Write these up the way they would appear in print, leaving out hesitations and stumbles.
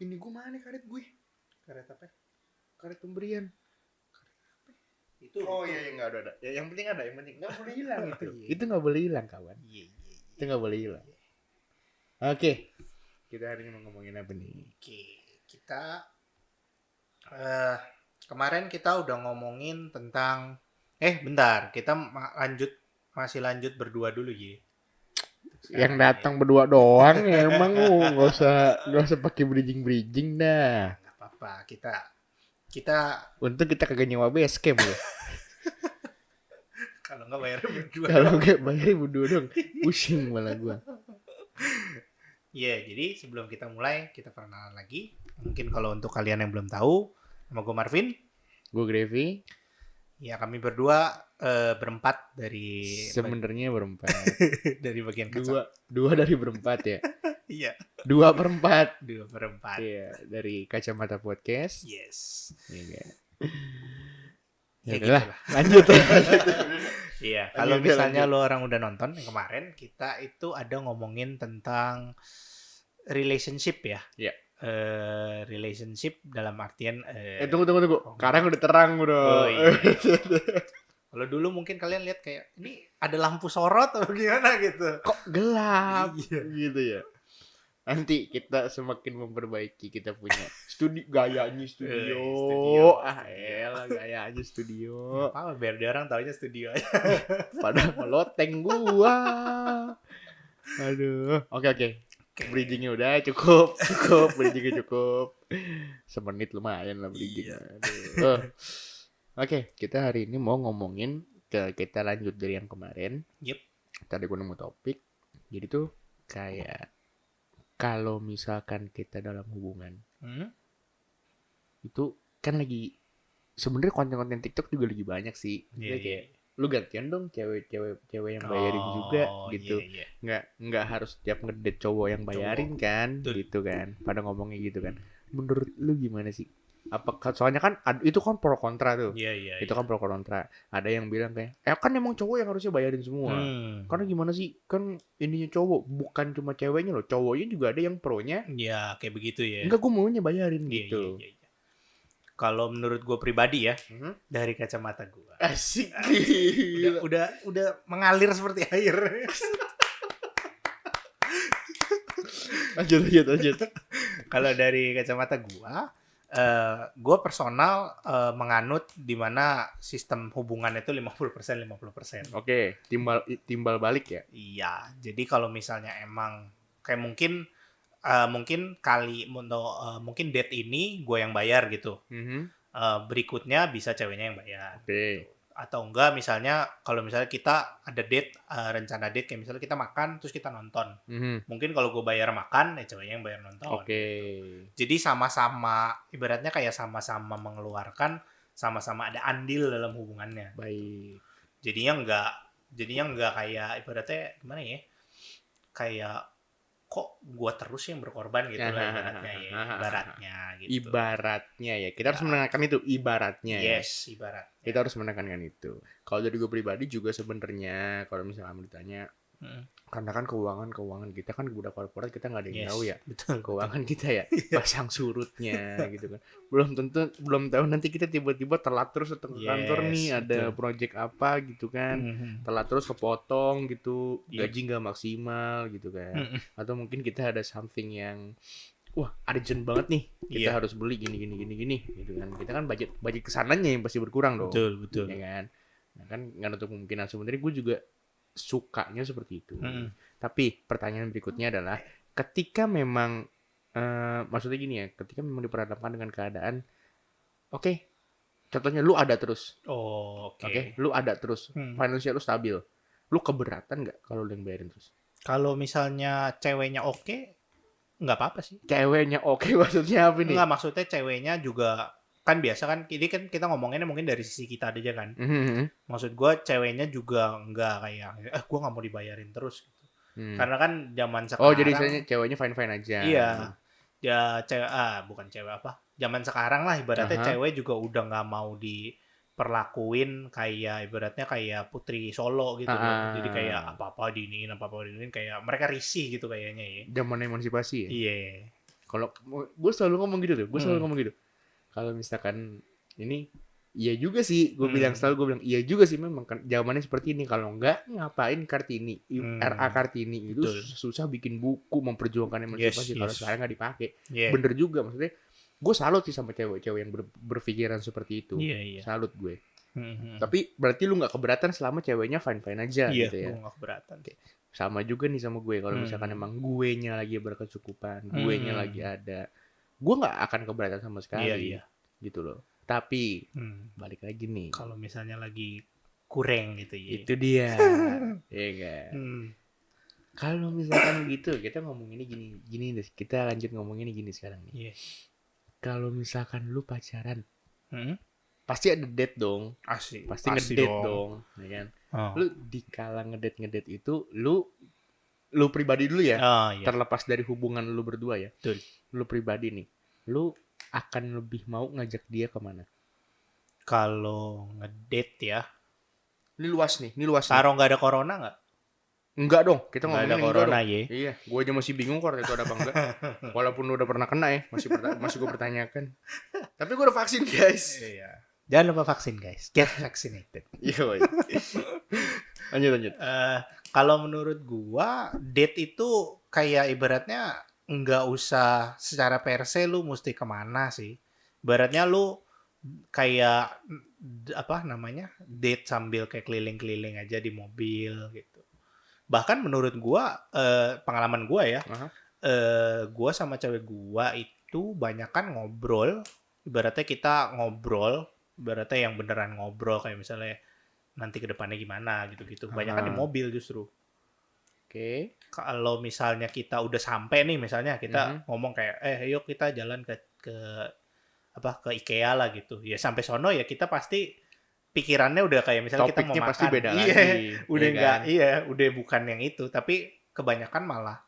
ini gue mana karet gue? Karet apa? Karet pemberian. Itu. Oh iya nggak ada. Ya, yang penting ada, yang penting nggak boleh hilang itu. Iya. Itu nggak boleh hilang kawan. Iya. Itu nggak boleh hilang. Oke, kita hari ini mau ngomongin apa nih? Oke, kita kemarin kita udah ngomongin tentang bentar, kita masih lanjut berdua dulu ya. Yang datang berdua doang ya emang lu nggak usah pakai bridging dah. Nggak apa-apa, kita Untung kita kagak nyewa base camp ya. kalau nggak bayar berdua. Kalau nggak bayar berdua dong, pusing malah gua. Iya, jadi sebelum kita mulai, kita perkenalan lagi. Mungkin kalau untuk kalian yang belum tahu, nama gue Marvin. Gue Grevi. Ya, kami berdua berempat dari Sebenarnya berempat. dari bagian kecil. Dua dari berempat ya. Iya. 2/4. 2/4. Iya, dari Kacamata Podcast. Yes. Iya. Ya Udahlah, gitulah. lanjut. Iya, kalau Lanjut, misalnya lanjut. lo orang udah nonton yang kemarin, kita itu ada ngomongin tentang relationship ya. Iya. Relationship dalam artian Tunggu. Sekarang udah terang bro. Oh, iya. Kalau dulu mungkin kalian lihat kayak ini ada lampu sorot atau gimana gitu. Kok gelap? Iya. Gitu ya. Nanti kita semakin memperbaiki, kita punya gayanya studio. Studio. Elah gayanya studio. Apa biar dia orang taunya studio aja. Padahal meloteng gua. Aduh. Oke. Bridgingnya udah cukup. Bridgingnya cukup. Semenit lumayan lah bridgingnya. Aduh. Oke, kita hari ini mau ngomongin kita lanjut dari yang kemarin. Yep. Tadi gue nemu topik. Jadi tuh kayak kalau misalkan kita dalam hubungan, itu kan lagi sebenarnya konten-konten TikTok juga lagi banyak sih. Iya. Kayak lu gantian dong cewek yang bayarin juga gitu. Iya. Nggak harus tiap ngedate cowok yang bayarin kan, gitu kan. Pada ngomongnya gitu kan. Menurut lu gimana sih? Soalnya kan itu kan pro kontra tuh. Iya. Itu kan pro kontra. Ada yang bilang kayak kan emang cowok yang harusnya bayarin semua. Karena gimana sih? Kan ininya cowok, bukan cuma ceweknya loh. Cowoknya juga ada yang pronya. Iya, kayak begitu ya. Enggak, gue maunya bayarin gitu. Iya. Kalau menurut gue pribadi ya, dari kacamata gue. Asik. Udah mengalir seperti air. Lanjut. Kalau dari kacamata gue personal menganut di mana sistem hubungan itu 50%. Oke, timbal balik ya. Iya, jadi kalau misalnya emang kayak mungkin date ini gue yang bayar gitu. Berikutnya bisa ceweknya yang bayar. Oke. Atau enggak misalnya kalau misalnya kita ada date rencana date kayak misalnya kita makan terus kita nonton. Mungkin kalau gue bayar makan ceweknya yang bayar nonton. Oke. Gitu. Jadi sama-sama ibaratnya kayak sama-sama mengeluarkan, sama-sama ada andil dalam hubungannya. Baik. Jadinya enggak kayak ibaratnya gimana ya? Kayak kok gua terus yang berkorban gitu lah ibaratnya gitu. Ibaratnya ya. Kita harus menekankan itu ibaratnya ya. Yes, ibarat. Kita harus menekankan itu. Kalau dari gue pribadi juga sebenarnya kalau misalnya kamu ditanya, karena kan keuangan kita kan udah korporat, kita nggak ada yang tahu ya. Betul. Keuangan kita ya, pasang surutnya gitu kan. Belum tahu nanti kita tiba-tiba telat terus datang ke kantor nih, ada project apa gitu kan. Telat terus kepotong gitu, gaji nggak maksimal gitu kan. Atau mungkin kita ada something yang wah urgent banget nih, kita harus beli gini gitu kan. Kita kan budget kesananya yang pasti berkurang dong. Betul. Ya kan. Nah kan nggak nutup kemungkinan sebenarnya gue juga sukanya seperti itu. Tapi pertanyaan berikutnya adalah ketika memang maksudnya gini ya, ketika memang diperhadapkan dengan keadaan oke, contohnya lu ada terus. Oke, lu ada terus. Finansial lu stabil. Lu keberatan nggak kalau lu yang bayarin terus? Kalau misalnya ceweknya oke, nggak apa-apa sih. Ceweknya oke maksudnya apa nih? Nggak, maksudnya ceweknya juga kan biasa kan, ini kan kita ngomonginnya mungkin dari sisi kita aja kan. Maksud gue ceweknya juga nggak kayak gue nggak mau dibayarin terus gitu. Karena kan zaman sekarang. Oh, jadi ceweknya fine aja. Iya. Ya cewek bukan cewek apa. Zaman sekarang lah ibaratnya cewek juga udah nggak mau diperlakuin kayak ibaratnya kayak putri Solo gitu loh. Jadi kayak apa-apa diinin kayak mereka risih gitu kayaknya ya. Zaman emansipasi ya? Iya. Kalau gue selalu ngomong gitu tuh, gue selalu ngomong gitu. Kalau misalkan ini, iya juga sih, gue bilang iya juga sih, memang kan zamannya seperti ini. Kalau enggak, ngapain Kartini, RA Kartini itu susah bikin buku memperjuangkan emansipasi kalau sekarang nggak dipakai. Bener juga, maksudnya gue salut sih sama cewek-cewek yang berpikiran seperti itu. Salut gue. Tapi berarti lu nggak keberatan selama ceweknya fine aja gitu ya? Iya, gue nggak keberatan. Sama juga nih sama gue, kalau misalkan emang gue nya lagi berkecukupan, gue nya lagi ada, gue nggak akan keberatan sama sekali, gitu loh. Tapi balik lagi nih, kalau misalnya lagi kurang gitu ya, itu dia. Ya kan. Kalau misalkan gitu, kita ngomong ini gini deh, kita lanjut ngomong ini gini sekarang nih. Kalau misalkan lu pacaran, pasti ada date dong. Pasti ngedate dong, ya kan? Lu di kala ngedate itu, lu pribadi dulu ya. Terlepas dari hubungan lu berdua ya. Betul. Lu pribadi nih, lu akan lebih mau ngajak dia kemana? Kalau ngedate ya. Ini luas nih. Taruh nggak ada corona nggak? Enggak dong, kita nggak ngomongin ada corona ya. Iya, gue aja masih bingung kok itu ada apa enggak. Walaupun udah pernah kena ya, masih gue pertanyakan. Tapi gue udah vaksin guys. Iya. Jangan lupa vaksin guys, get vaccinated. Iya. Lanjut. Kalau menurut gua date itu kayak ibaratnya nggak usah secara per se lu mesti kemana sih. Ibaratnya lu kayak apa namanya, date sambil kayak keliling-keliling aja di mobil gitu. Bahkan menurut gua pengalaman gua ya, gua sama cewek gua itu banyakan ngobrol. Ibaratnya kita ngobrol, ibaratnya yang beneran ngobrol kayak misalnya nanti ke depannya gimana gitu-gitu. Banyakan di mobil justru. Oke. Kalau misalnya kita udah sampai nih, misalnya kita ngomong kayak yuk kita jalan ke IKEA lah gitu. Ya sampai sono ya kita pasti pikirannya udah kayak misalnya topiknya kita mau makan. Pasti beda lagi. Udah enggak, udah bukan yang itu, tapi kebanyakan malah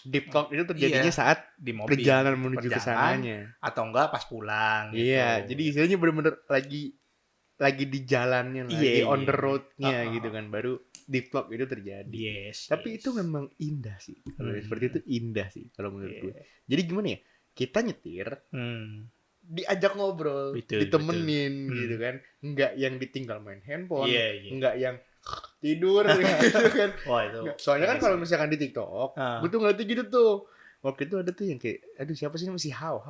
deep talk itu terjadinya saat di mobil, perjalanan menuju ke sananya atau enggak pas pulang gitu. Iya, jadi istilahnya bener-bener lagi di jalannya, lagi on the road-nya gitu kan, baru deep talk itu terjadi. Tapi itu memang indah sih. Kalau seperti itu indah sih kalau menurut gue. Jadi gimana ya? Kita nyetir, diajak ngobrol, ditemenin gitu kan. Enggak yang ditinggal main handphone, enggak yang tidur gitu kan. Soalnya kan kalau misalkan di TikTok, gue tuh ngeliatnya gitu tuh. Waktu itu ada tuh yang kayak, aduh siapa sih namanya, si How.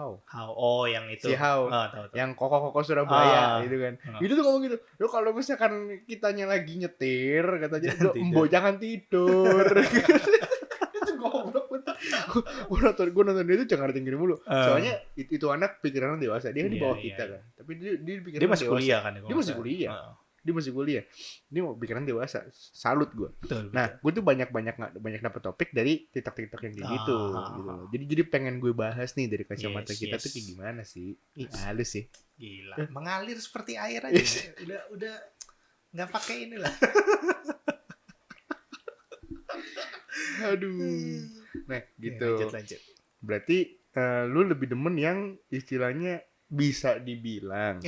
Oh, yang itu. Si How. Tahu. Yang koko Surabaya gitu kan. Itu tuh ngomong gitu. Lo kalau misalkan kitanya lagi nyetir, katanya, "Mbok jangan tidur." Itu goblok betul. Gue nonton dia tuh jangan tinggi mulu. Soalnya itu anak pikirannya dewasa. Dia kan di bawah kita kan. Tapi dia pikirannya dia masih kuliah kan. Dia masih kuliah. Dia mau pikiran dewasa. Salut gue. Nah, gue tuh banyak dapet topik dari TikTok yang kayak gitu. Jadi pengen gue bahas nih dari kacamata kita tuh kayak gimana sih? Halus sih. Gila. Mengalir seperti air aja. udah nggak pakai inilah. Aduh. Nah, gitu. Lanjut. Berarti lu lebih demen yang istilahnya bisa dibilang.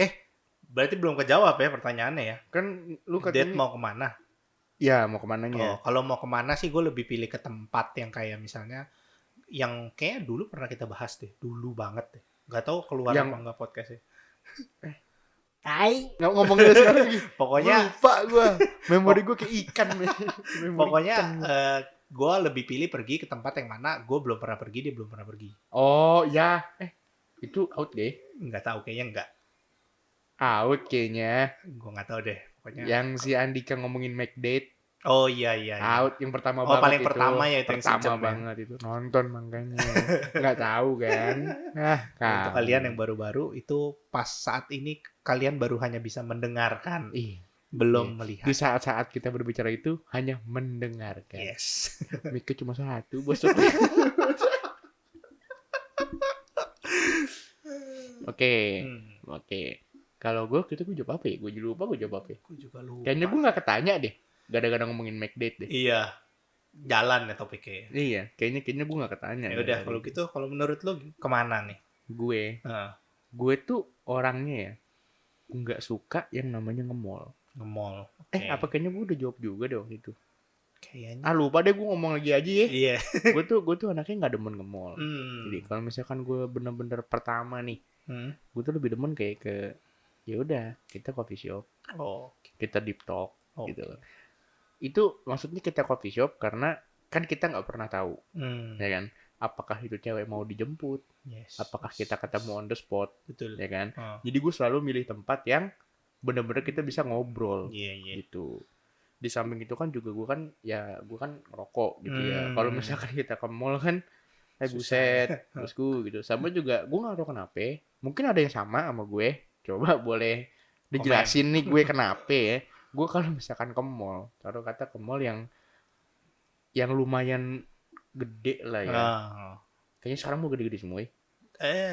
Berarti belum kejawab ya pertanyaannya ya. Kan lu katanya date mau kemana? Ya, mau kemananya. Kalau mau kemana sih gue lebih pilih ke tempat yang kayak misalnya yang kayak dulu pernah kita bahas deh. Dulu banget deh. Gak tahu keluar apa enggak podcastnya. Nggak ngomong gitu sekarang lagi. Pokoknya lupa gue. Memori gue kayak ikan. Pokoknya gue lebih pilih pergi ke tempat yang mana gue belum pernah pergi, dia belum pernah pergi. Oh ya. Itu out deh. Nggak tahu, kayaknya enggak. Out kayaknya. Gue nggak tahu deh. Pokoknya yang si Andika ngomongin make date. Oh iya. Out yang pertama banget. Paling itu. Pertama ya itu pertama yang banget itu. Nonton makanya. Nggak tahu kan. Untuk kalian yang baru-baru itu pas saat ini kalian baru hanya bisa mendengarkan. Belum melihat. Di saat-saat kita berbicara itu hanya mendengarkan. Yes. Mic-nya cuma satu, bos. Oke. Kalau gue jawab apa ya? Gue juga lupa. Gue juga lupa. Kayaknya gue nggak ketanya deh. Gada-gada ngomongin make date deh. Iya. Jalan ya topiknya. Iya. Kayaknya gue nggak ketanya. Ya udah kalau gitu, kalau menurut lo kemana nih? Gue tuh orangnya ya nggak suka yang namanya nge-mall. Nge-mall. Apa kayaknya gue udah jawab juga deh waktu itu. Kayaknya. Lupa deh gue ngomong lagi aja ya. Iya. gue tuh anaknya nggak demen ke mall. Jadi kalau misalkan gue bener-bener pertama nih, gue tuh lebih demen kayak ke ya udah kita coffee shop, kita deep talk gitu loh. Itu maksudnya kita coffee shop karena kan kita nggak pernah tahu, ya kan? Apakah itu cewek mau dijemput? Apakah kita ketemu on the spot? Betul. Ya kan? Jadi gue selalu milih tempat yang bener-bener kita bisa ngobrol, gitu. Di samping itu kan juga gue kan ngerokok gitu ya. Kalau misalkan kita ke mall kan buset bosku gitu. Sama juga gue nggak tahu kenapa, mungkin ada yang sama gue, coba boleh dijelasin nih gue kenapa ya. Gue kalau misalkan ke mall, taruh kata ke mall yang lumayan gede lah ya, kayaknya sekarang mau gede-gede semua ya.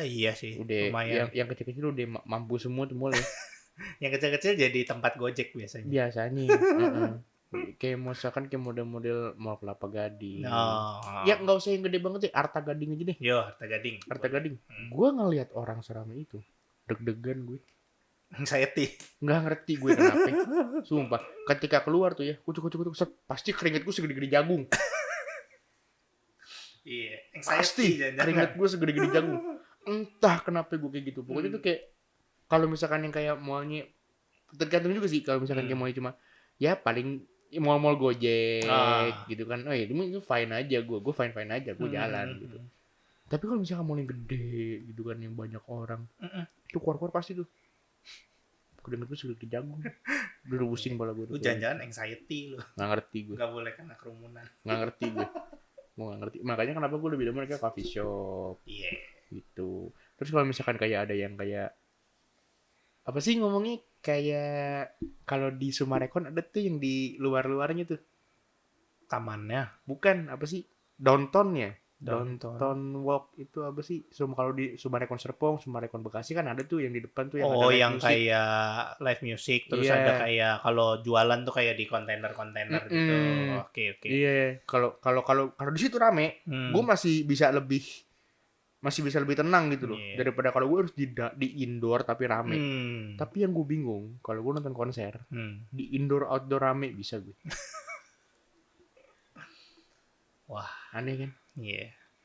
Iya sih, udah lumayan. yang kecil-kecil udah mampu semua tuh mall ya. Yang kecil-kecil jadi tempat Gojek biasanya. Kayak misalkan kayak model-model Mall Kelapa Gading. Ya nggak usah yang gede banget sih, Arta Gading aja deh. Yo, Arta Gading. Arta Gading. Gue ngelihat orang seramai itu, deg-degan gue. Anxiety. Nggak ngerti gue kenapa. Sumpah, ketika keluar tuh ya, kucuk pasti keringet gue segede-gede jagung. Iya, pasti keringet gue segede-gede jagung. Entah kenapa gue kayak gitu. Pokoknya tuh kayak kalau misalkan yang kayak mallnya, tergantung juga sih. Kalau misalkan kayak mallnya cuma ya paling mall-mall Gojek gitu kan. Itu fine aja, gue fine aja, gue jalan gitu. Tapi kalau misalkan mall yang gede gitu kan, yang banyak orang, itu keluar pasti tuh keringet gue segede jagung. Udah pusing kepala gue. Lu jangan-jangan anxiety lu. Nggak ngerti gue. Nggak boleh kena kerumunan. Nggak ngerti gue. Gue nggak ngerti. Makanya kenapa gue lebih demen kayak coffee shop. Gitu. Terus kalau misalkan kayak ada yang kayak apa sih ngomongnya, kayak kalau di Sumarekon ada tuh yang di luarnya tuh tamannya, bukan apa sih, downtown walk itu apa sih, kalau di Sumarekon Serpong, Sumarekon Bekasi kan ada tuh yang di depan tuh yang ada live yang music. Kayak live music, terus ada kayak kalau jualan tuh kayak di kontainer gitu. Oke. Iya, kalau di situ rame, gue masih bisa lebih tenang gitu loh, daripada kalau gue harus di indoor tapi rame. Tapi yang gue bingung kalau gue nonton konser di indoor outdoor rame bisa gue. Wah, aneh kan?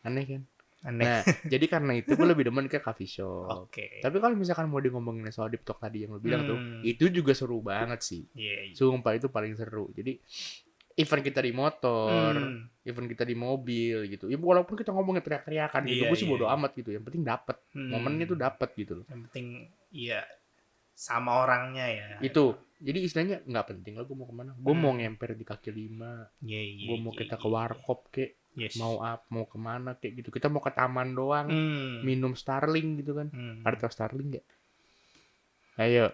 Aneh kan? Aneh. Nah, jadi karena itu gue lebih demen ke coffee shop. Tapi kalau misalkan mau ngomongin soal deep talk tadi yang lo bilang tuh, itu juga seru banget sih. Sumpah itu paling seru. Jadi event kita di motor, event kita di mobil gitu. Ya walaupun kita ngomongnya teriak-teriakan gitu, gue sih bodo amat gitu. Yang penting dapet momennya tuh dapet gitu loh. Yang penting sama orangnya ya. Itu. Jadi istilahnya nggak penting lah gue mau kemana. Gue mau ngemper di kaki lima. Gue mau kita ke warkop kek. Mau kemana kayak gitu. Kita mau ke taman doang. Minum Starling gitu kan. Ada tau Starling nggak? Ayo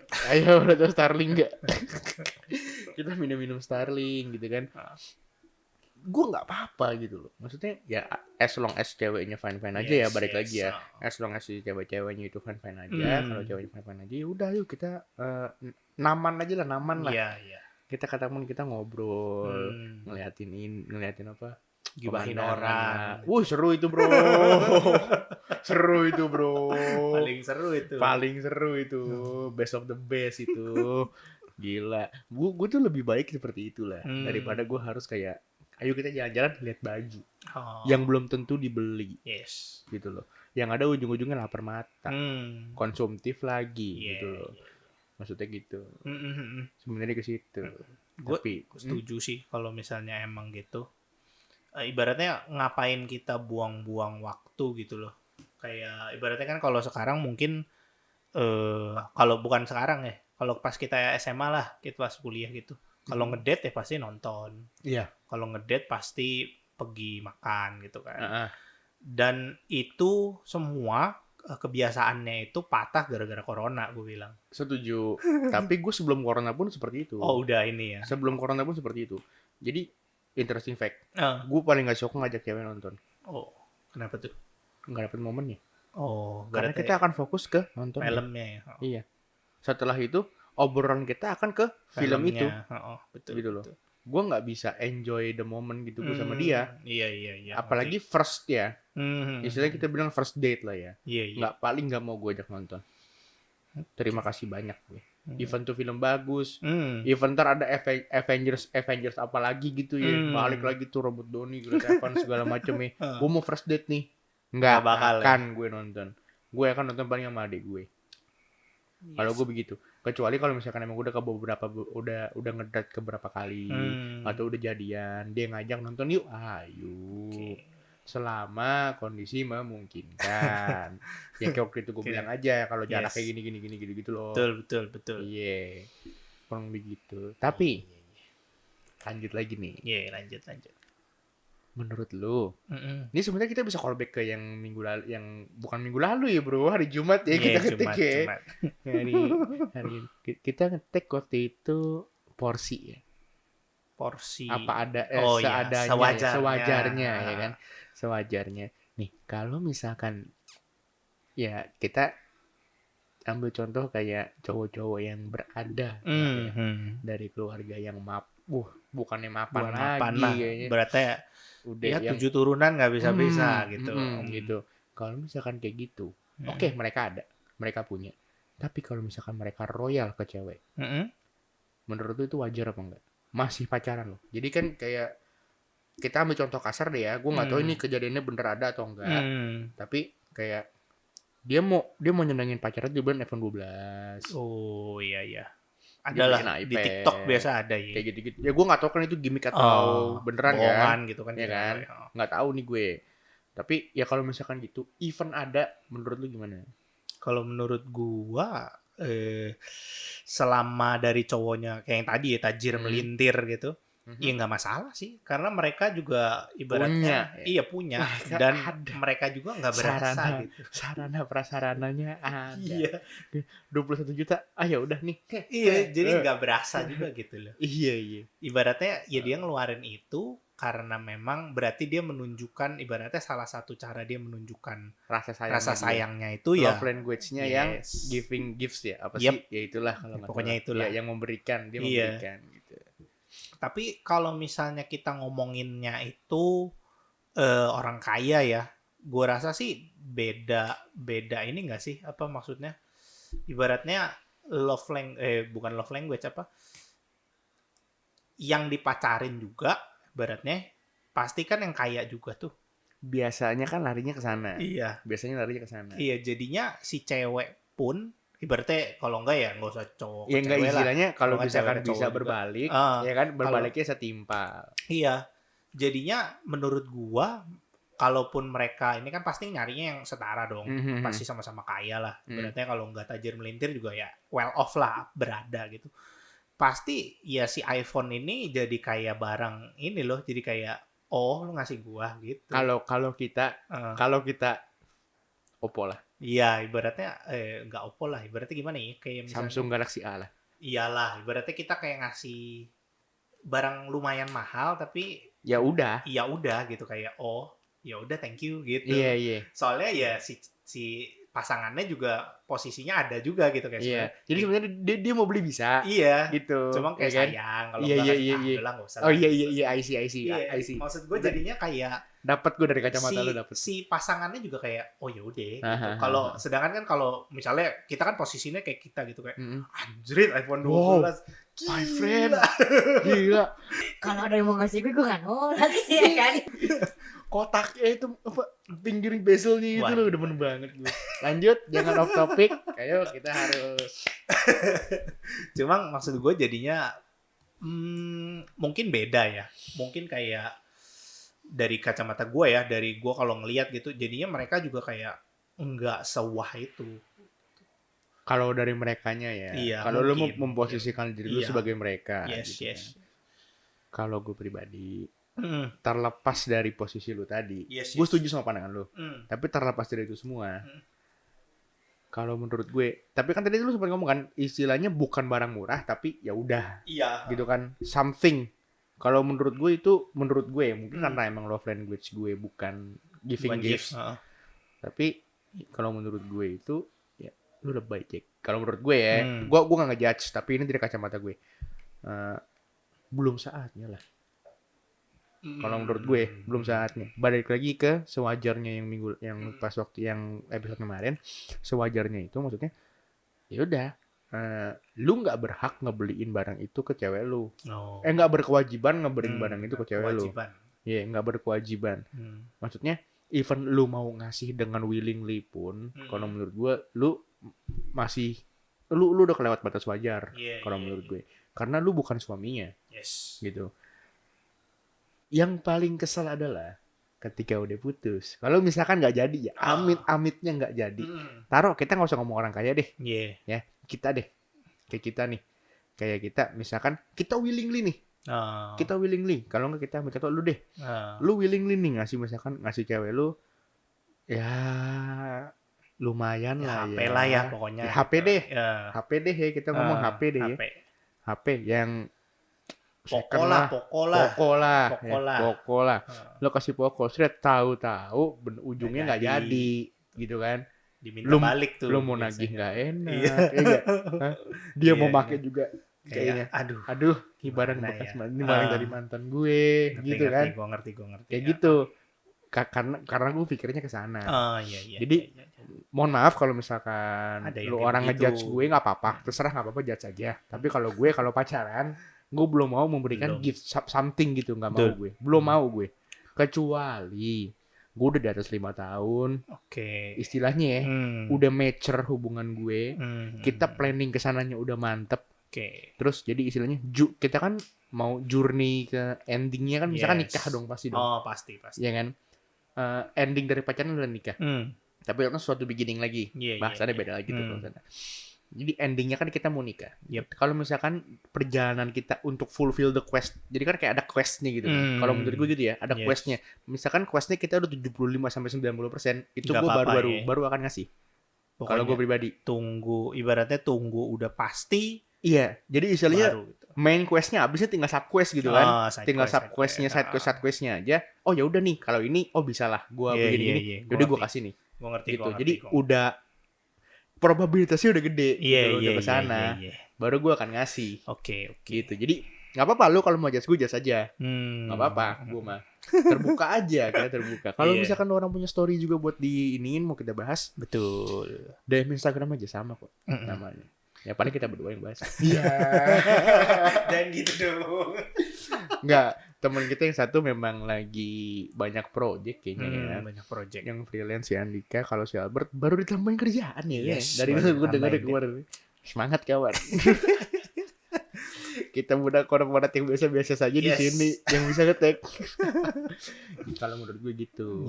udah tau Starling nggak? Kita minum Starling gitu kan. Gue nggak apa-apa gitu loh. Maksudnya ya as long as ceweknya fine aja ya, balik lagi ya. As long as ceweknya itu fine aja. Kalau ceweknya fine aja ya udah yuk kita naman lah. Iya. Kita ketemu, kita ngobrol, ngeliatin apa? Gibahin orang. Seru itu bro. Paling seru itu. Best of the best itu. Gila. Gue tuh lebih baik seperti itulah daripada gue harus kayak ayo kita jalan-jalan lihat baju yang belum tentu dibeli. Gitu loh. Yang ada ujung-ujungnya lapar mata. Konsumtif lagi gitu loh. Maksudnya gitu. Sebenarnya ke situ. Gue setuju sih kalau misalnya emang gitu. Ibaratnya ngapain kita buang-buang waktu gitu loh. Kayak ibaratnya kan kalau sekarang mungkin kalau bukan sekarang ya, kalau pas kita SMA lah, kita pas kuliah gitu. Kalau ngedate ya pasti nonton. Iya. Kalau ngedate pasti pergi makan gitu kan. Dan itu semua kebiasaannya itu patah gara-gara corona, gue bilang. Setuju. Tapi gue sebelum corona pun seperti itu. Oh udah ini ya. Sebelum corona pun seperti itu. Jadi interesting fact. Gue paling gak suka ngajak cewek nonton. Oh, kenapa tuh? Gak dapet momennya. Oh, karena kita akan fokus ke nonton filmnya ya. Iya. Setelah itu obrolan kita akan ke film itu. Betul. Gitu loh. Gue nggak bisa enjoy the moment gitu gue sama dia. Iya. Apalagi first ya. Istilahnya kita bilang first date lah ya. Iya. Nggak mau gue ajak nonton. Terima kasih banyak gue. Event tuh film bagus. Event ntar ada Avengers apa lagi gitu ya. Balik lagi tuh Robert Downey, Chris Evans segala macem ya. Gue mau first date nih. Nggak akan gue nonton. Gue akan nonton paling sama adik gue. Kalau gue begitu. Kecuali kalau misalkan emang udah ke beberapa udah ngedate ke beberapa kali atau udah jadian, dia ngajak nonton yuk, ayo. Selama kondisi memungkinkan. Ya kayak waktu itu gue bilang aja kalau jarak kayak gini gitu loh. Betul. Iya. Kurang begitu. Tapi lanjut lagi nih. Iya, lanjut. Menurut lu, ini sebenarnya kita bisa callback ke yang minggu lalu, yang bukan minggu lalu ya bro, hari Jumat ya kita ngetek ya. Hari kita ngetek waktu itu porsi ya. Porsi. Apa ada seadanya, sewajarnya ya kan, sewajarnya. Nih kalau misalkan ya kita ambil contoh kayak cowok-cowok yang berada ya, dari keluarga yang bukannya mapan lagi kayaknya. Berarti udah ya 7 turunan nggak bisa gitu. Kalau misalkan kayak gitu, oke, mereka punya. Tapi kalau misalkan mereka royal ke cewek, menurut lu itu wajar apa enggak? Masih pacaran loh. Jadi kan kayak kita ambil contoh kasar deh ya. Gue nggak tahu ini kejadiannya bener ada atau enggak. Tapi kayak dia mau nyenengin pacarnya di bulan iPhone 12. Oh iya. Adalah di TikTok biasa ada ya. Kayak gitu-gitu. Ya gue nggak tahu kan itu gimmick atau beneran bohongan gitu kan. Ya kan? Nggak tahu nih gue. Tapi ya kalau misalkan gitu, event ada, menurut lu gimana? Kalau menurut gua selama dari cowoknya kayak yang tadi ya tajir melintir gitu, ya nggak masalah sih, karena mereka juga ibaratnya punya dan mereka juga nggak berasa gitu. Sarana prasarananya ada. Iya. 21 juta. Ya udah nih. Iya, jadi nggak berasa juga gitu loh. Iya. Ibaratnya ya dia ngeluarin itu karena memang berarti dia menunjukkan, ibaratnya salah satu cara dia menunjukkan rasa sayangnya itu ya love language-nya yang giving gifts ya, apa sih ya, itulah kalau pokoknya itulah ya, yang memberikan, dia memberikan gitu. Tapi kalau misalnya kita ngomonginnya itu orang kaya ya, gue rasa sih beda ini nggak sih, apa maksudnya, ibaratnya bukan love language, apa yang dipacarin juga ibaratnya pasti kan yang kaya juga tuh. Biasanya kan larinya ke sana. Iya. Biasanya larinya ke sana. Iya, jadinya si cewek pun ibaratnya kalau enggak ya nggak usah cowok. Ya enggak, istilahnya kalau misalkan bisa berbalik, ya kan berbaliknya setimpal. Iya. Jadinya menurut gua kalaupun mereka ini kan pasti nyarinya yang setara dong. Pasti sama-sama kaya lah. Ibaratnya kalau enggak tajir melintir juga ya well off lah, berada gitu. Pasti ya si iPhone ini jadi kayak barang ini loh, jadi kayak lu ngasih gua gitu. Kalau kita Oppo lah. Iya, ibaratnya nggak Oppo lah, ibaratnya gimana ya, kayak misalnya Samsung Galaxy A lah. Iyalah, ibaratnya kita kayak ngasih barang lumayan mahal tapi ya udah gitu, kayak ya udah thank you gitu. Iya. Soalnya ya si pasangannya juga posisinya ada juga gitu kayak sebenarnya. Jadi sebenarnya dia mau beli bisa. Iya. Gitu. Cuma kayak sayang kalau udah nggak usah. Iya, I see. Maksud gue jadinya kayak dapat gue dari kacamata lu dapat. Si pasangannya juga kayak ya udah gitu. Kalau sedangkan kan kalau misalnya kita kan posisinya kayak kita gitu kayak anjrit iPhone 12. Wow, my friend. Gila. Kalau ada yang mau ngasih gue nggak nolak sih ya kan. Kotaknya itu apa, pinggir bezelnya itu loh, demen banget gue. Lanjut, jangan off topic. Ayo kita harus. Cuma maksud gue jadinya mungkin beda ya. Mungkin kayak dari kacamata gue ya, dari gue kalau ngelihat gitu, jadinya mereka juga kayak enggak sewah itu. Kalau dari merekanya ya. Iya, kalau lu memposisikan diri lu sebagai mereka. Yes. Kalau gue pribadi, terlepas dari posisi lu tadi, gue setuju sama pandangan lu. Tapi terlepas dari itu semua, kalau menurut gue, tapi kan tadi lu sempat ngomong kan, istilahnya bukan barang murah, tapi ya udah, gitu kan, something. Kalau menurut gue itu, mungkin karena emang love language gue bukan giving gifts, tapi kalau menurut gue itu, ya lu lebay Jack. Kalau menurut gue ya, gue nggak ngejudge, tapi ini dari kacamata gue, belum saatnya lah. Kalau menurut gue belum saatnya. Balik lagi ke sewajarnya yang pas waktu yang episode kemarin, sewajarnya itu maksudnya ya udah, lu nggak berhak ngebeliin barang itu ke cewek lu. Oh. Nggak berkewajiban ngebeliin barang itu ke cewek lu. Kewajiban. Iya, nggak berkewajiban. Maksudnya, even lu mau ngasih dengan willingly pun, kalau menurut gue, lu masih, lu udah kelewat batas wajar, kalau menurut gue. Karena lu bukan suaminya. Yes. Gitu. Yang paling kesel adalah ketika udah putus. Kalau misalkan nggak jadi ya, amit-amitnya nggak jadi. Taruh, kita nggak usah ngomong orang kaya deh. Ya, kita deh. Kayak kita nih. Kayak kita, misalkan, kita willingly nih. Kita willingly, kalau nggak kita ambil contoh lu deh, lu willingly nih ngasih cewek lu, ya lumayan lah HP ya, lah ya pokoknya, HP gitu. deh, HP deh ya, kita ngomong HP deh ya, HP yang pokok lah, lo kasih pokok, seret tahu ujungnya nggak jadi, gitu kan, diminta balik tuh, lu mau nagih nggak enak, dia mau pakai juga. Kayaknya aduh ibarat bekas dari mantan gue, ngerti, gitu kan, gue ngerti kayak gitu, karena gue pikirnya ke sana. Jadi mohon maaf kalau misalkan lu orang gitu ngejudge gue, nggak apa-apa, terserah, nggak apa-apa, judge aja. Tapi kalau pacaran, gue belum mau memberikan gift something gitu, nggak mau gue, belum mau gue, kecuali gue udah di atas 5 tahun, istilahnya ya, udah mature hubungan gue, kita planning kesananya udah mantep. Terus jadi istilahnya kita kan mau journey ke endingnya kan, misalkan nikah dong pasti dong. Pasti. Ya kan, ending dari pacaran udah nikah. Tapi kan suatu beginning lagi, bahasannya beda lagi tuh. Jadi endingnya kan kita mau nikah. Kalau misalkan perjalanan kita untuk fulfill the quest, jadi kan kayak ada questnya gitu. Kalau menurut gue gitu ya, ada questnya. Misalkan questnya kita udah 75-90%, itu gue baru akan ngasih. Kalau gue pribadi, ibaratnya tunggu udah pasti. Iya, jadi istilahnya main questnya abisnya tinggal sub quest gitu kan, tinggal sub questnya, side questnya aja. Oh ya udah nih, kalau ini bisa lah, gue begini, jadi gue kasih nih. Gue ngerti, gitu. Jadi udah probabilitasnya udah gede, udah kesana. Baru gue akan ngasih. Gitu. Jadi nggak apa-apa, lu kalau mau judge gue judge aja, nggak apa-apa, gue mah terbuka aja, kayak terbuka. Kalau misalkan orang punya story juga buat diiniin mau kita bahas, betul. DM Instagram aja sama kok namanya. Ya paling kita berdua yang bahas. Iya. Dan gitu dong. Enggak, teman kita yang satu memang lagi banyak project kayaknya ya. Banyak project. Yang freelance si Andika, kalau si Albert baru ditambahin kerjaan ya. Dari itu gue denger kemarin. Semangat kawan. Kita budak orang yang biasa-biasa saja di sini yang bisa ngetek. Kalau menurut gue gitu.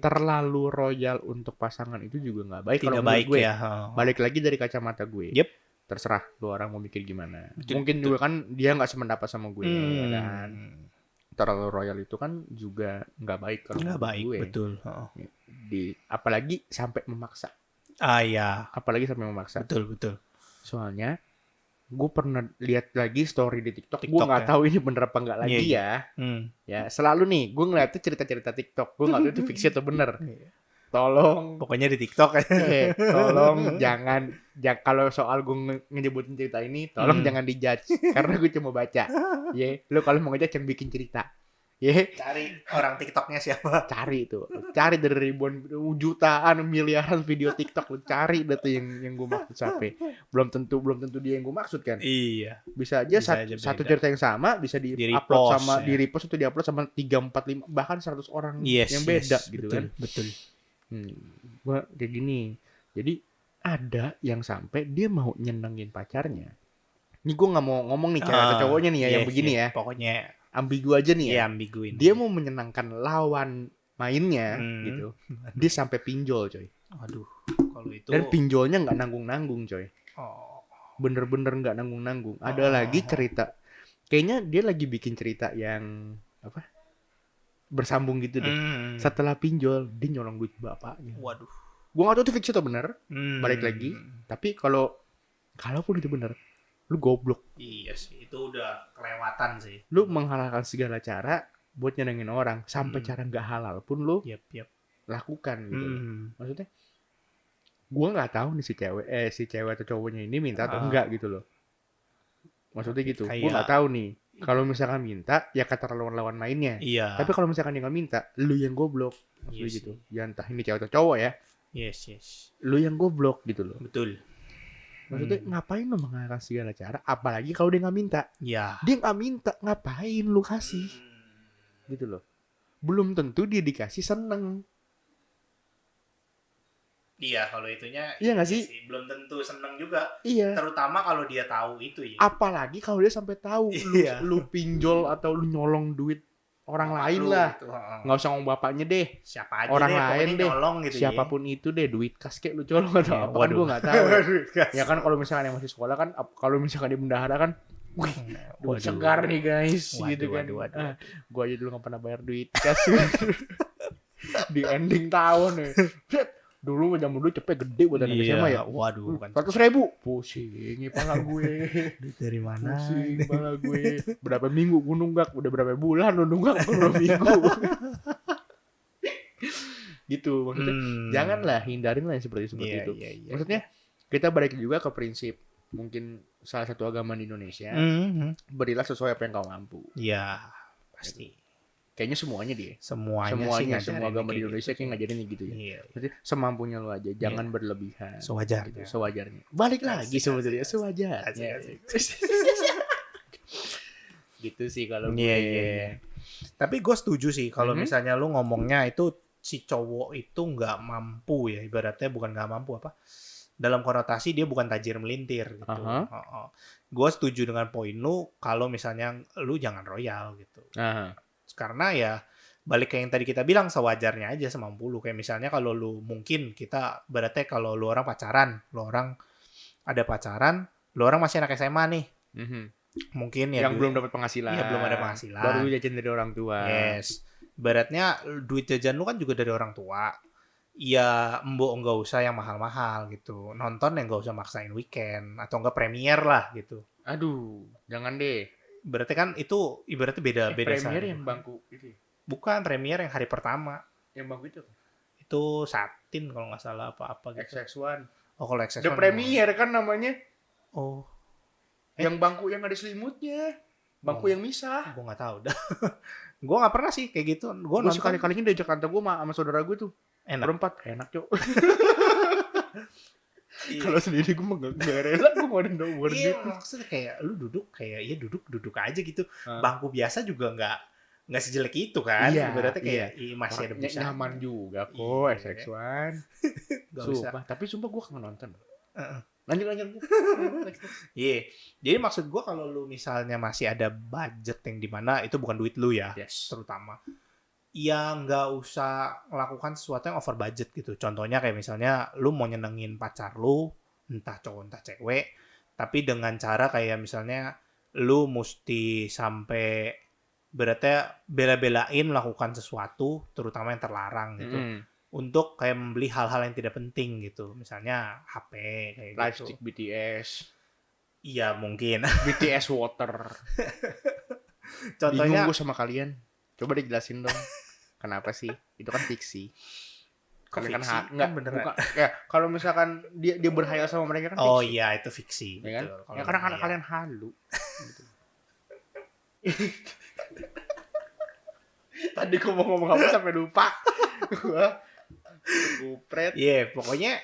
Terlalu royal untuk pasangan itu juga nggak baik. Tidak baik gue. Balik lagi dari kacamata gue. Terserah lu orang mau mikir gimana. Mungkin juga kan dia nggak sependapat sama gue, kan. Terlalu royal itu kan juga nggak baik kalau nggak baik, gue. Betul. Apalagi sampai memaksa. Apalagi sampai memaksa. Betul. Soalnya gue pernah lihat lagi story di TikTok gue nggak tahu ini bener apa nggak lagi ya. Selalu nih gue ngeliatnya cerita-cerita TikTok, gue nggak tahu itu fiksi atau bener. Tolong, pokoknya di TikTok aja. Tolong jangan kalau soal gue nyebutin cerita ini, tolong jangan dijudge karena gue cuma baca. Lu kalau mau ngejudge yang bikin cerita. Cari orang TikToknya siapa? Cari dari ribuan, jutaan, miliaran video TikTok, lu cari deh tuh yang gue maksud sampai. Belum tentu dia yang gue maksud kan. Iya. Bisa aja satu cerita yang sama bisa di-upload sama di-repost atau di-upload sama 3, 4, 5 bahkan 100 orang yang beda gitu kan. Betul. Gua kayak gini. Jadi ada yang sampai dia mau nyenengin pacarnya. Ini gue nggak mau ngomong nih cewek atau cowoknya nih ya yang begini ya. Pokoknya ambigu aja nih ya. Ambigu ini. Dia mau menyenangkan lawan mainnya gitu. Dia sampai pinjol coy. Aduh, kalau itu. Dan pinjolnya nggak nanggung-nanggung coy. Bener-bener nggak nanggung-nanggung. Ada lagi cerita. Kayaknya dia lagi bikin cerita yang apa? Bersambung gitu deh. Setelah pinjol dia nyolong duit bapaknya. Waduh. Gua nggak tahu itu fiksi atau bener. Balik lagi. Tapi kalaupun itu bener, lu goblok. Iya sih, itu udah kelewatan sih. Lu menghalalkan segala cara buat nyenengin orang, sampai cara nggak halal pun lu lakukan gitu. Maksudnya, gua nggak tahu nih si cewek atau cowoknya ini minta atau enggak gitu loh. Maksudnya gitu. Gua nggak tahu nih. Kalau misalkan minta, ya kata lawan mainnya. Iya. Tapi kalau misalkan dia nggak minta, lu yang goblok. Maksudnya gitu. Ya entah ini cewek atau cowok ya. Yes. Lu yang goblok gitu loh. Betul. Maksudnya ngapain lu mengarahkan segala cara, apalagi kalau dia nggak minta. Iya. Dia nggak minta, ngapain lu kasih? Gitu loh. Belum tentu dia dikasih seneng. Iya, kalau itunya Iya nggak sih? belum tentu seneng juga. Iya. Terutama kalau dia tahu itu ya. Apalagi kalau dia sampai tahu Iya. lu pinjol atau lu nyolong duit orang lain lah. Gitu. Nggak usah ngomong bapaknya deh. Siapa aja Orang deh, lain deh. nyolong gitu Siapapun itu deh, duit kas kayak lu colong atau Iya, apa kan waduh. gue nggak tahu. Duit kas. Ya kan kalau misalkan yang masih sekolah kan, kalau misalkan di bendahara kan, wih, duit Waduh. segar nih guys, Waduh, gitu kan. waduh. Gue aja dulu nggak pernah bayar duit kas. Di ending tahun nih. Dulu zaman dulu cepet gede buat anak SMA ya. Waduh, kan. 100.000. Pusing pala gue. Duit dari mana? Pusing pala gue. Berapa minggu gue nunggak, udah berapa bulan lu nunggak, berapa minggu. Gitu maksudnya. Janganlah hindarin lah yang seperti itu. Iya. Maksudnya kita balik juga ke prinsip mungkin salah satu agama di Indonesia, berilah sesuai apa yang kau mampu. Iya, pasti. Kayaknya semuanya dia. Semuanya Semua agama di Indonesia kayak ngajarin gitu ya. Iya. Berarti semampunya lu aja, jangan berlebihan. Sewajarnya. Gitu, sewajarnya. Balik lagi sebetulnya sewajarnya. Gitu sih kalau gue. Iya. Tapi gue setuju sih kalau misalnya lu ngomongnya itu si cowok itu nggak mampu ya, ibaratnya bukan nggak mampu apa, dalam konotasi dia bukan tajir melintir gitu. Gue setuju dengan poin lu kalau misalnya lu jangan royal gitu. Karena ya balik ke yang tadi kita bilang, sewajarnya aja semampu lu. Kayak misalnya kalau lu mungkin kita berarti kalau lu orang pacaran, lu orang ada pacaran, lu orang masih anak SMA nih. Mungkin ya yang belum dapat penghasilan. Iya, belum ada penghasilan. Baru jajan dari orang tua. Yes. Beratnya duit jajan lu kan juga dari orang tua. Ya mbok nggak usah yang mahal-mahal gitu. Nonton yang nggak usah maksain weekend atau enggak premier lah gitu. Aduh, jangan deh. Berarti kan itu ibaratnya beda-beda. Premier yang bangku itu. Bukan premier yang hari pertama. Yang bangku itu. Itu satin kalau nggak salah apa-apa gitu. XX1. Oh, kalau XX1. The Premier kan namanya. Oh. Yang bangku yang ada selimutnya. Bangku yang misah. Gue nggak tahu dah. Gue nggak pernah sih kayak gitu. Gue nonton sekali-kalinya diajak kantor gue sama saudara gue tuh. Enak. Berempat. Enak, Cok. Kalau sendiri gue mah gak rela, gue mau ada nomor. Iya, maksudnya kayak lu duduk kayak ya duduk aja gitu. Bangku biasa juga nggak sejelek itu kan. Iya, berarti kayak masih ada bisa. Nyaman juga kok XX1. Sumpah, tapi sumpah gue kangen nonton. Lanjut. Iya. Jadi maksud gue kalau lu misalnya masih ada budget yang dimana itu bukan duit lu ya, terutama. Ya nggak usah melakukan sesuatu yang over budget gitu. Contohnya kayak misalnya lu mau nyenengin pacar lu, entah cowok entah cewek, tapi dengan cara kayak misalnya lu mesti sampai berarti bela-belain melakukan sesuatu, terutama yang terlarang gitu, untuk kayak membeli hal-hal yang tidak penting gitu. Misalnya HP kayak Lightstick gitu. BTS. Iya mungkin. BTS Water. Contohnya bingung gue sama kalian. Coba dijelasin dong. Kenapa sih? Itu kan fiksi. Kalian kan enggak beneran. Ya, kalau misalkan dia berhayal sama mereka kan fiksi. Oh iya, itu fiksi. Ya kan? Betul. Ya karena kalian halu. Gitu. Tadi gue mau ngomong apa sampai lupa. Gua kupret. Iya, pokoknya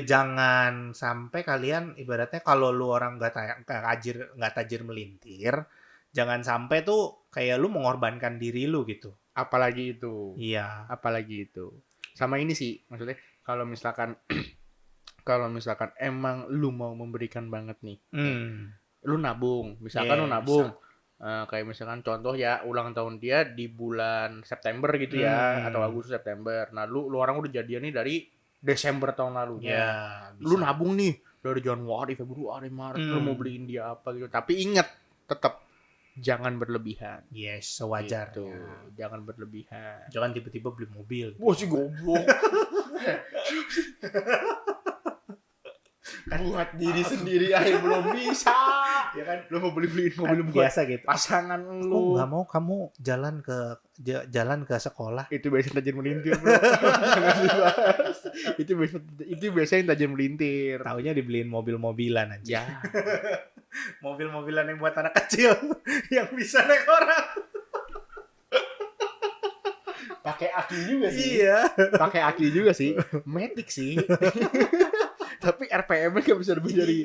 jangan sampai kalian ibaratnya kalau lu orang nggak tajir melintir, jangan sampai tuh kayak lu mengorbankan diri lu gitu. Apalagi itu. Iya. Apalagi itu. Sama ini sih, maksudnya kalau misalkan emang lu mau memberikan banget nih, lu nabung, misalkan lu nabung, kayak misalkan contoh ya ulang tahun dia di bulan September gitu ya, atau Agustus September. Nah lu orang udah jadian nih dari Desember tahun lalunya. Ya, lu nabung nih dari Januari, Februari, Maret, lu mau beliin dia apa gitu. Tapi ingat tetap jangan berlebihan. Yes, sewajarnya. Gitu. Jangan berlebihan. Jangan tiba-tiba beli mobil. Wah si goblok. Buat diri sendiri aja belum bisa. Ya kan, lu mau beliin mobil buat biasa gitu. pasangan lu. Oh, nggak mau kamu jalan ke sekolah. Itu biasa tajir melintir, bro. Jangan dibahas. Itu biasa yang tajir melintir. Taunya dibeliin mobil-mobilan aja. Ya. Mobil-mobilan yang buat anak kecil yang bisa naik orang. Pakai aki juga sih. Iya. Pakai aki juga sih. Matic sih. Tapi RPM-nya gak bisa lebih dari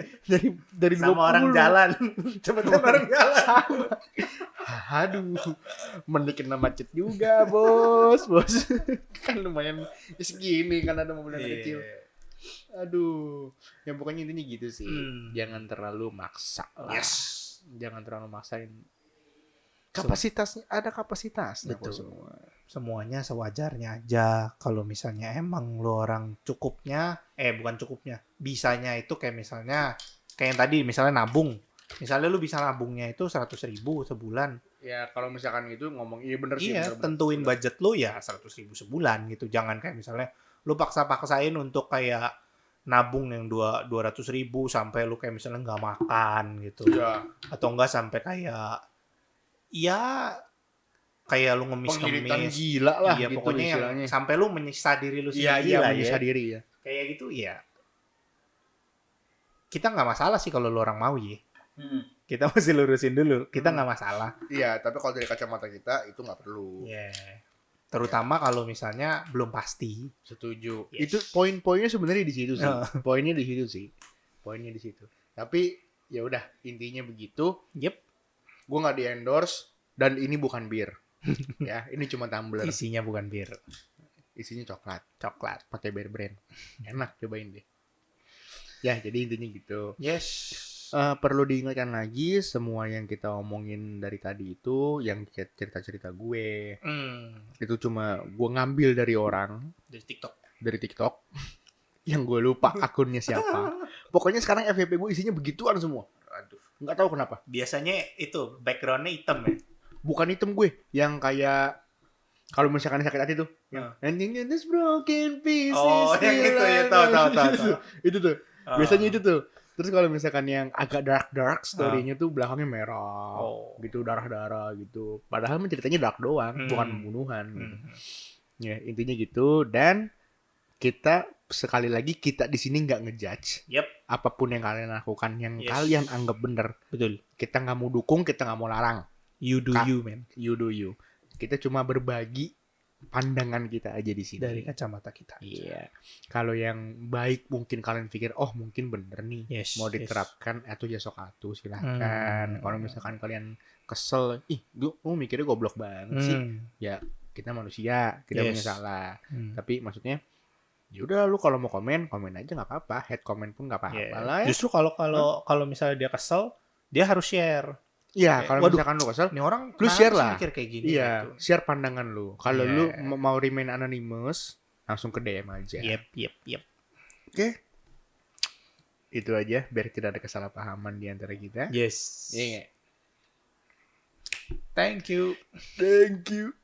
20. Sama orang jalan. Cepetan orang jalan. Sama. Aduh, mending kena macet juga, bos. Kan lumayan segini kan ada mobil anak kecil. Aduh, yang pokoknya intinya gitu sih. Jangan terlalu maksa lah. Yes. Jangan terlalu maksain. Kapasitasnya ada kapasitasnya kok semua. Semuanya sewajarnya aja. Kalau misalnya emang lo orang cukupnya, bukan cukupnya, bisanya itu kayak misalnya kayak yang tadi misalnya nabung. Misalnya lu bisa nabungnya itu 100.000 sebulan. Ya kalau misalkan itu ngomong iya bener sih. Iya, bener, tentuin budget lu ya 100.000 sebulan gitu. Jangan kayak misalnya lu paksa-paksain untuk kayak nabung yang 200.000 sampai lu kayak misalnya nggak makan gitu. Ya. Atau enggak sampai kayak ya kayak lu ngemis-ngemis. Gila lah. Iya, gitu pokoknya yang istilahnya. sampai lu menyiksa diri lu Iya, sendiri lah menyiksa ya. diri ya. Kayak gitu ya. Kita nggak masalah sih kalau lu orang mau ya. Kita masih lurusin dulu. Kita nggak masalah. Iya, tapi kalau dari kacamata kita itu nggak perlu. Iya. Terutama kalau misalnya belum pasti. Setuju. Yes. Itu poin-poinnya sebenarnya di situ sih. Poinnya di situ sih. Poinnya di situ. Tapi ya udah intinya begitu. Yep. Gue nggak di endorse dan ini bukan bir. Ya, ini cuma tumbler. Isinya bukan bir. Isinya coklat. Coklat. Pakai Bear Brand. Enak, cobain deh. Ya, jadi intinya gitu. Yes. Perlu diingatkan lagi semua yang kita omongin dari tadi itu yang cerita-cerita gue itu cuma gue ngambil dari orang Dari TikTok yang gue lupa akunnya siapa. Pokoknya sekarang FYP gue isinya begituan semua. Aduh, nggak tahu kenapa. Biasanya itu backgroundnya hitam ya. Bukan hitam gue, yang kayak kalau misalkan sakit hati tuh, yang ending in this broken pieces. Oh, yang itu ya, tahu. Itu tuh. Biasanya itu tuh. Terus kalau misalkan yang agak dark story-nya tuh belakangnya merah, gitu darah-darah gitu. Padahal ceritanya dark doang, bukan pembunuhan. Gitu. Ya intinya gitu. Dan kita sekali lagi kita di sini nggak ngejudge. Yep. Apapun yang kalian lakukan, yang kalian anggap bener. Betul. Kita nggak mau dukung, kita nggak mau larang. You do you, man. You do you. Kita cuma berbagi pandangan kita aja di sini dari kacamata kita. Iya. Kalau yang baik mungkin kalian pikir mungkin bener nih mau diterapkan atau ya sok atuh silahkan. Kalau misalkan kalian kesel, gue mikirnya goblok banget sih. Ya kita manusia, kita punya salah. Tapi maksudnya ya udah lu kalau mau komen aja nggak apa-apa. Hate comment pun nggak apa-apa lah. Ya. Justru kalau misalnya dia kesel, dia harus share. Iya, kalau misalkan lu kesel, nih orang lu share lah. Mikir kayak gini, iya, gitu. Share pandangan lu. Kalau lu mau remain anonymous, langsung ke DM aja. Yep. Oke. Itu aja biar tidak ada kesalahpahaman di antara kita. Yes. Iya. Thank you. Thank you.